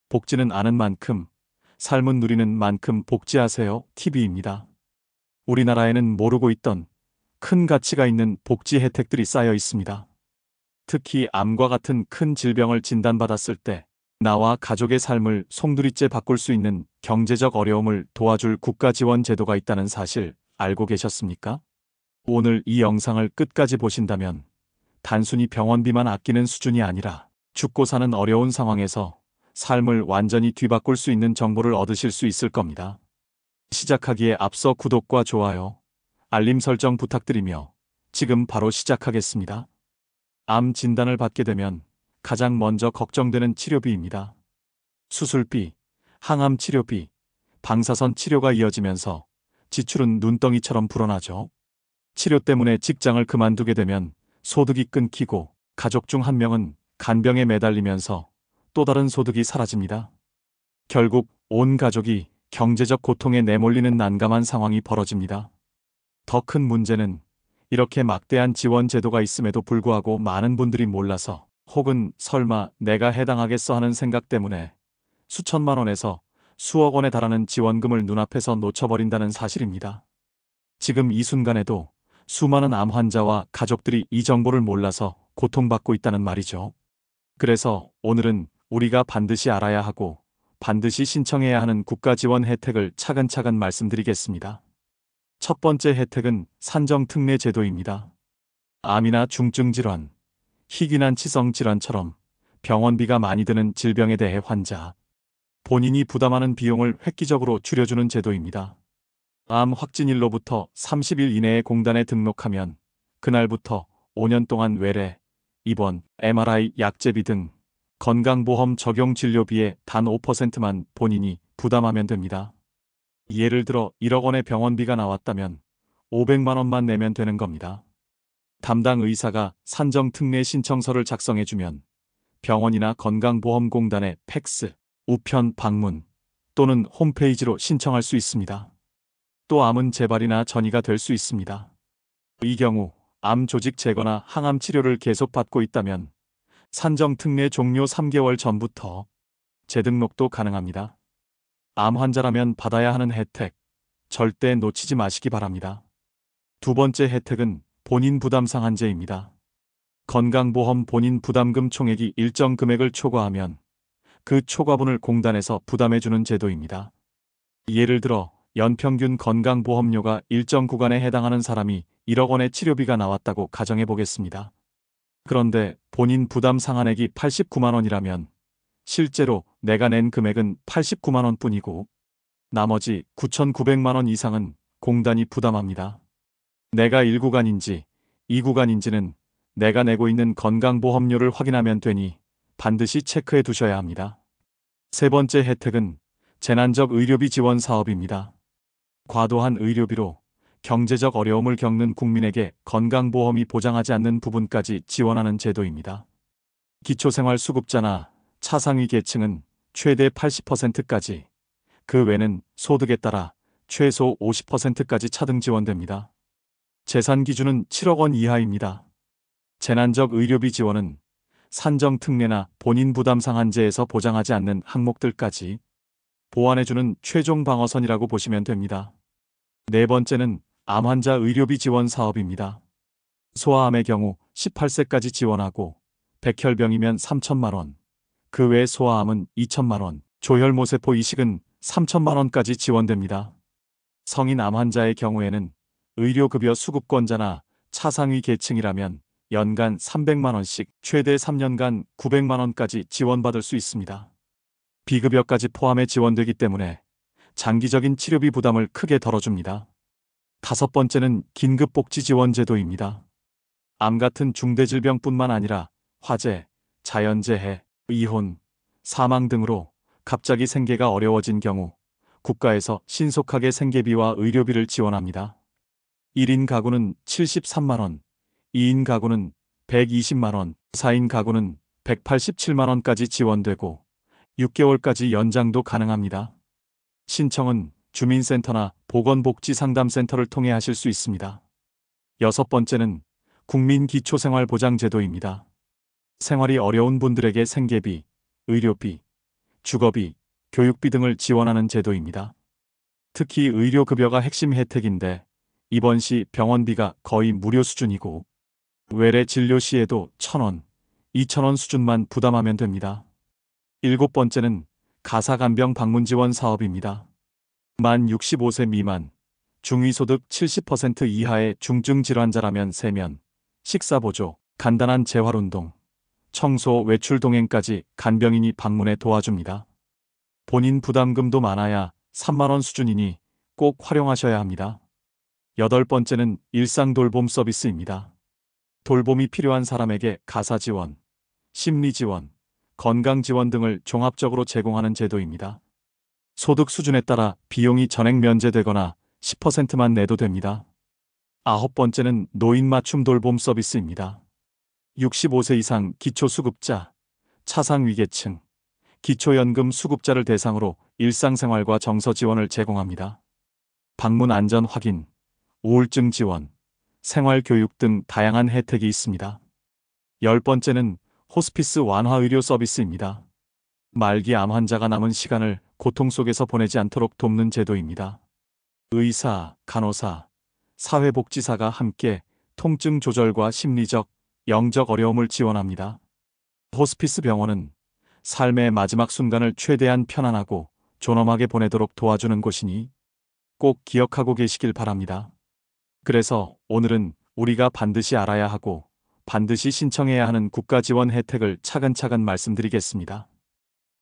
복지는 아는 만큼, 삶은 누리는 만큼 복지하세요. TV입니다. 우리나라에는 모르고 있던 큰 가치가 있는 복지 혜택들이 쌓여 있습니다. 특히 암과 같은 큰 질병을 진단받았을 때 나와 가족의 삶을 송두리째 바꿀 수 있는 경제적 어려움을 도와줄 국가 지원 제도가 있다는 사실 알고 계셨습니까? 오늘 이 영상을 끝까지 보신다면 단순히 병원비만 아끼는 수준이 아니라 죽고 사는 어려운 상황에서 삶을 완전히 뒤바꿀 수 있는 정보를 얻으실 수 있을 겁니다. 시작하기에 앞서 구독과 좋아요, 알림 설정 부탁드리며 지금 바로 시작하겠습니다. 암 진단을 받게 되면 가장 먼저 걱정되는 치료비입니다. 수술비, 항암 치료비, 방사선 치료가 이어지면서 지출은 눈덩이처럼 불어나죠. 치료 때문에 직장을 그만두게 되면 소득이 끊기고 가족 중 한 명은 간병에 매달리면서 또 다른 소득이 사라집니다. 결국 온 가족이 경제적 고통에 내몰리는 난감한 상황이 벌어집니다. 더 큰 문제는 이렇게 막대한 지원 제도가 있음에도 불구하고 많은 분들이 몰라서 혹은 설마 내가 해당하겠어 하는 생각 때문에 수천만 원에서 수억 원에 달하는 지원금을 눈앞에서 놓쳐버린다는 사실입니다. 지금 이 순간에도 수많은 암 환자와 가족들이 이 정보를 몰라서 고통받고 있다는 말이죠. 그래서 오늘은 우리가 반드시 알아야 하고 반드시 신청해야 하는 국가 지원 혜택을 차근차근 말씀드리겠습니다. 첫 번째 혜택은 산정특례 제도입니다. 암이나 중증 질환, 희귀난 치성 질환처럼 병원비가 많이 드는 질병에 대해 환자, 본인이 부담하는 비용을 획기적으로 줄여주는 제도입니다. 암 확진일로부터 30일 이내에 공단에 등록하면 그날부터 5년 동안 외래, 입원, MRI, 약제비 등 건강보험 적용 진료비의 단 5%만 본인이 부담하면 됩니다. 예를 들어 1억 원의 병원비가 나왔다면 500만 원만 내면 되는 겁니다. 담당 의사가 산정특례 신청서를 작성해주면 병원이나 건강보험공단에 팩스, 우편 방문 또는 홈페이지로 신청할 수 있습니다. 또 암은 재발이나 전이가 될 수 있습니다. 이 경우 암 조직 제거나 항암 치료를 계속 받고 있다면 산정특례 종료 3개월 전부터 재등록도 가능합니다. 암 환자라면 받아야 하는 혜택, 절대 놓치지 마시기 바랍니다. 두 번째 혜택은 본인 부담 상한제입니다. 건강보험 본인 부담금 총액이 일정 금액을 초과하면 그 초과분을 공단에서 부담해주는 제도입니다. 예를 들어 연평균 건강보험료가 일정 구간에 해당하는 사람이 1억 원의 치료비가 나왔다고 가정해 보겠습니다. 그런데 본인 부담 상한액이 89만 원이라면 실제로 내가 낸 금액은 89만 원 뿐이고 나머지 9,900만 원 이상은 공단이 부담합니다. 내가 1구간인지 2구간인지는 내가 내고 있는 건강보험료를 확인하면 되니 반드시 체크해 두셔야 합니다. 세 번째 혜택은 재난적 의료비 지원 사업입니다. 과도한 의료비로 경제적 어려움을 겪는 국민에게 건강보험이 보장하지 않는 부분까지 지원하는 제도입니다. 기초생활수급자나 차상위 계층은 최대 80%까지, 그 외는 소득에 따라 최소 50%까지 차등 지원됩니다. 재산 기준은 7억 원 이하입니다. 재난적 의료비 지원은 산정특례나 본인 부담 상한제에서 보장하지 않는 항목들까지 보완해주는 최종 방어선이라고 보시면 됩니다. 네 번째는 암 환자 의료비 지원 사업입니다. 소아암의 경우 18세까지 지원하고 백혈병이면 3천만 원, 그 외 소아암은 2천만 원, 조혈모세포 이식은 3천만 원까지 지원됩니다. 성인 암 환자의 경우에는 의료급여 수급권자나 차상위 계층이라면 연간 300만 원씩 최대 3년간 900만 원까지 지원받을 수 있습니다. 비급여까지 포함해 지원되기 때문에 장기적인 치료비 부담을 크게 덜어줍니다. 다섯 번째는 긴급복지지원제도입니다. 암 같은 중대질병뿐만 아니라 화재, 자연재해, 이혼, 사망 등으로 갑자기 생계가 어려워진 경우 국가에서 신속하게 생계비와 의료비를 지원합니다. 1인 가구는 73만 원, 2인 가구는 120만 원, 4인 가구는 187만 원까지 지원되고 6개월까지 연장도 가능합니다. 신청은 주민센터나 보건복지상담센터를 통해 하실 수 있습니다. 여섯 번째는 국민기초생활보장제도입니다. 생활이 어려운 분들에게 생계비, 의료비, 주거비, 교육비 등을 지원하는 제도입니다. 특히 의료급여가 핵심 혜택인데 입원 시 병원비가 거의 무료 수준이고 외래 진료 시에도 1,000원, 2,000원 수준만 부담하면 됩니다. 일곱 번째는 가사간병 방문 지원 사업입니다. 만 65세 미만, 중위소득 70% 이하의 중증 질환자라면 세면, 식사보조, 간단한 재활운동, 청소, 외출 동행까지 간병인이 방문해 도와줍니다. 본인 부담금도 많아야 3만 원 수준이니 꼭 활용하셔야 합니다. 여덟 번째는 일상 돌봄 서비스입니다. 돌봄이 필요한 사람에게 가사 지원, 심리 지원, 건강 지원 등을 종합적으로 제공하는 제도입니다. 소득 수준에 따라 비용이 전액 면제되거나 10%만 내도 됩니다. 아홉 번째는 노인 맞춤 돌봄 서비스입니다. 65세 이상 기초수급자, 차상위계층, 기초연금 수급자를 대상으로 일상생활과 정서 지원을 제공합니다. 방문 안전 확인, 우울증 지원, 생활교육 등 다양한 혜택이 있습니다. 열 번째는 호스피스 완화 의료 서비스입니다. 말기 암 환자가 남은 시간을 고통 속에서 보내지 않도록 돕는 제도입니다. 의사, 간호사, 사회복지사가 함께 통증 조절과 심리적, 영적 어려움을 지원합니다. 호스피스 병원은 삶의 마지막 순간을 최대한 편안하고 존엄하게 보내도록 도와주는 곳이니 꼭 기억하고 계시길 바랍니다. 그래서 오늘은 우리가 반드시 알아야 하고 반드시 신청해야 하는 국가 지원 혜택을 차근차근 말씀드리겠습니다.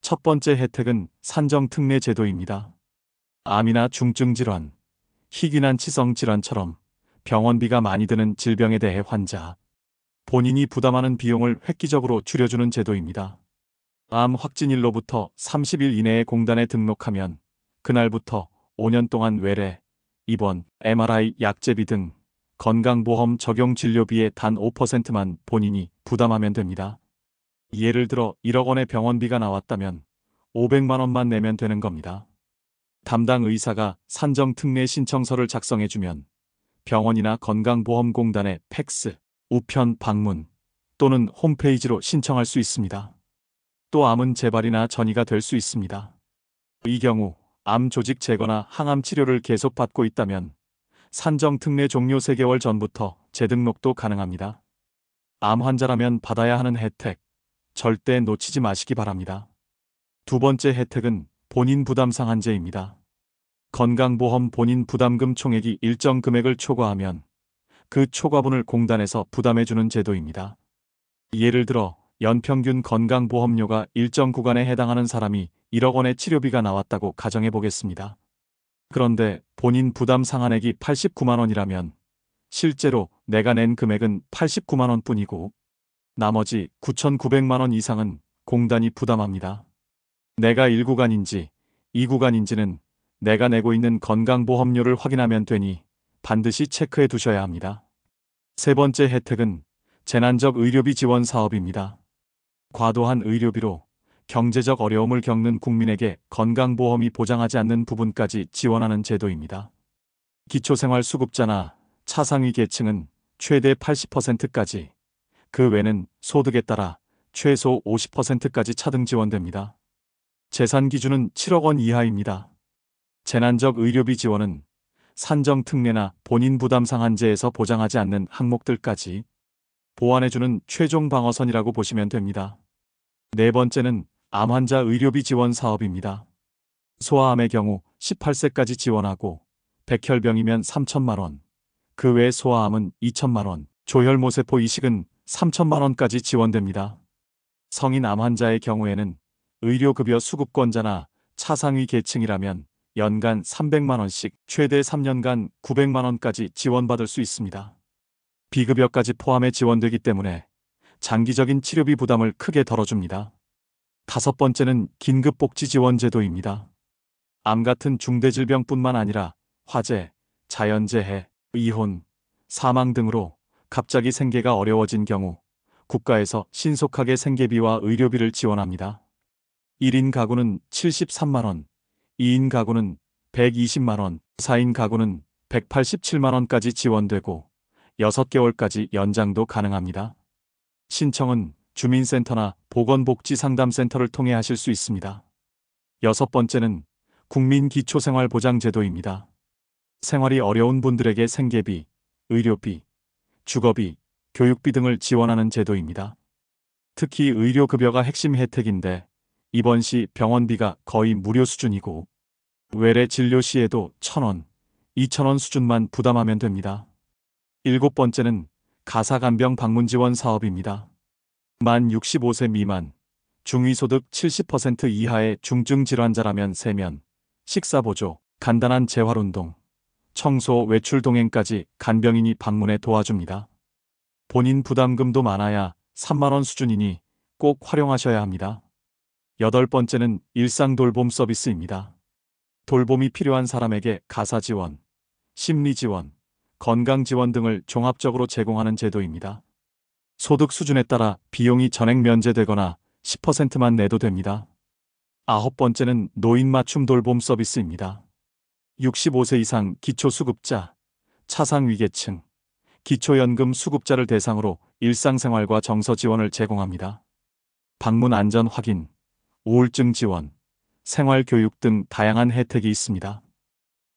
첫 번째 혜택은 산정특례 제도입니다. 암이나 중증질환, 희귀난치성 질환처럼 병원비가 많이 드는 질병에 대해 환자, 본인이 부담하는 비용을 획기적으로 줄여주는 제도입니다. 암 확진일로부터 30일 이내에 공단에 등록하면 그날부터 5년 동안 외래, 입원, MRI, 약제비 등 건강보험 적용 진료비의 단 5%만 본인이 부담하면 됩니다. 예를 들어 1억 원의 병원비가 나왔다면 500만 원만 내면 되는 겁니다. 담당 의사가 산정특례 신청서를 작성해주면 병원이나 건강보험공단에 팩스, 우편, 방문 또는 홈페이지로 신청할 수 있습니다. 또 암은 재발이나 전이가 될 수 있습니다. 이 경우 암 조직 제거나 항암 치료를 계속 받고 있다면 산정특례 종료 3개월 전부터 재등록도 가능합니다. 암 환자라면 받아야 하는 혜택, 절대 놓치지 마시기 바랍니다. 두 번째 혜택은 본인 부담 상한제입니다. 건강보험 본인 부담금 총액이 일정 금액을 초과하면 그 초과분을 공단에서 부담해주는 제도입니다. 예를 들어 연평균 건강보험료가 일정 구간에 해당하는 사람이 1억 원의 치료비가 나왔다고 가정해 보겠습니다. 그런데 본인 부담 상한액이 89만 원이라면 실제로 내가 낸 금액은 89만 원뿐이고 나머지 9,900만 원 이상은 공단이 부담합니다. 내가 1구간인지 2구간인지는 내가 내고 있는 건강보험료를 확인하면 되니 반드시 체크해 두셔야 합니다. 세 번째 혜택은 재난적 의료비 지원 사업입니다. 과도한 의료비로 경제적 어려움을 겪는 국민에게 건강보험이 보장하지 않는 부분까지 지원하는 제도입니다. 기초생활수급자나 차상위 계층은 최대 80%까지, 그 외는 소득에 따라 최소 50%까지 차등 지원됩니다. 재산 기준은 7억 원 이하입니다. 재난적 의료비 지원은 산정특례나 본인 부담 상한제에서 보장하지 않는 항목들까지 보완해주는 최종 방어선이라고 보시면 됩니다. 네 번째는 암 환자 의료비 지원 사업입니다. 소아암의 경우 18세까지 지원하고 백혈병이면 3천만 원, 그 외 소아암은 2천만 원, 조혈모세포 이식은 3천만 원까지 지원됩니다. 성인 암 환자의 경우에는 의료급여 수급권자나 차상위 계층이라면 연간 300만 원씩 최대 3년간 900만 원까지 지원받을 수 있습니다. 비급여까지 포함해 지원되기 때문에 장기적인 치료비 부담을 크게 덜어줍니다. 다섯 번째는 긴급복지지원제도입니다. 암 같은 중대질병뿐만 아니라 화재, 자연재해, 이혼, 사망 등으로 갑자기 생계가 어려워진 경우 국가에서 신속하게 생계비와 의료비를 지원합니다. 1인 가구는 73만 원, 2인 가구는 120만 원, 4인 가구는 187만 원까지 지원되고 6개월까지 연장도 가능합니다. 신청은 주민센터나 보건복지상담센터를 통해 하실 수 있습니다. 여섯 번째는 국민기초생활보장제도입니다. 생활이 어려운 분들에게 생계비, 의료비, 주거비, 교육비 등을 지원하는 제도입니다. 특히 의료급여가 핵심 혜택인데 입원 시 병원비가 거의 무료 수준이고 외래 진료 시에도 1,000원, 2,000원 수준만 부담하면 됩니다. 일곱 번째는 가사간병 방문 지원 사업입니다. 만 65세 미만, 중위소득 70% 이하의 중증 질환자라면 세면, 식사보조, 간단한 재활운동, 청소, 외출 동행까지 간병인이 방문해 도와줍니다. 본인 부담금도 많아야 3만 원 수준이니 꼭 활용하셔야 합니다. 여덟 번째는 일상 돌봄 서비스입니다. 돌봄이 필요한 사람에게 가사 지원, 심리 지원, 건강 지원 등을 종합적으로 제공하는 제도입니다. 소득 수준에 따라 비용이 전액 면제되거나 10%만 내도 됩니다. 아홉 번째는 노인 맞춤 돌봄 서비스입니다. 65세 이상 기초수급자, 차상위계층, 기초연금 수급자를 대상으로 일상생활과 정서 지원을 제공합니다. 방문 안전 확인, 우울증 지원, 생활교육 등 다양한 혜택이 있습니다.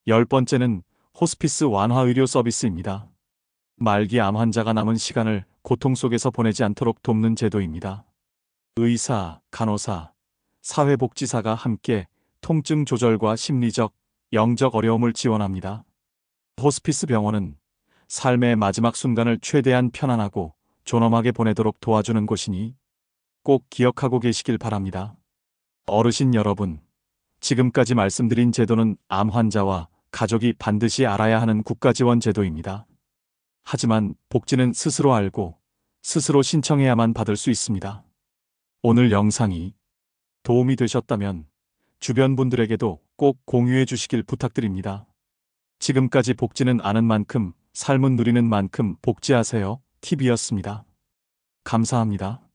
열 번째는 호스피스 완화 의료 서비스입니다. 말기 암 환자가 남은 시간을 고통 속에서 보내지 않도록 돕는 제도입니다. 의사, 간호사, 사회복지사가 함께 통증 조절과 심리적, 영적 어려움을 지원합니다. 호스피스 병원은 삶의 마지막 순간을 최대한 편안하고 존엄하게 보내도록 도와주는 곳이니 꼭 기억하고 계시길 바랍니다. 어르신 여러분, 지금까지 말씀드린 제도는 암 환자와 가족이 반드시 알아야 하는 국가지원 제도입니다. 하지만 복지는 스스로 알고 스스로 신청해야만 받을 수 있습니다. 오늘 영상이 도움이 되셨다면 주변 분들에게도 꼭 공유해 주시길 부탁드립니다. 지금까지 복지는 아는 만큼 삶은 누리는 만큼 복지하세요. TV였습니다. 감사합니다.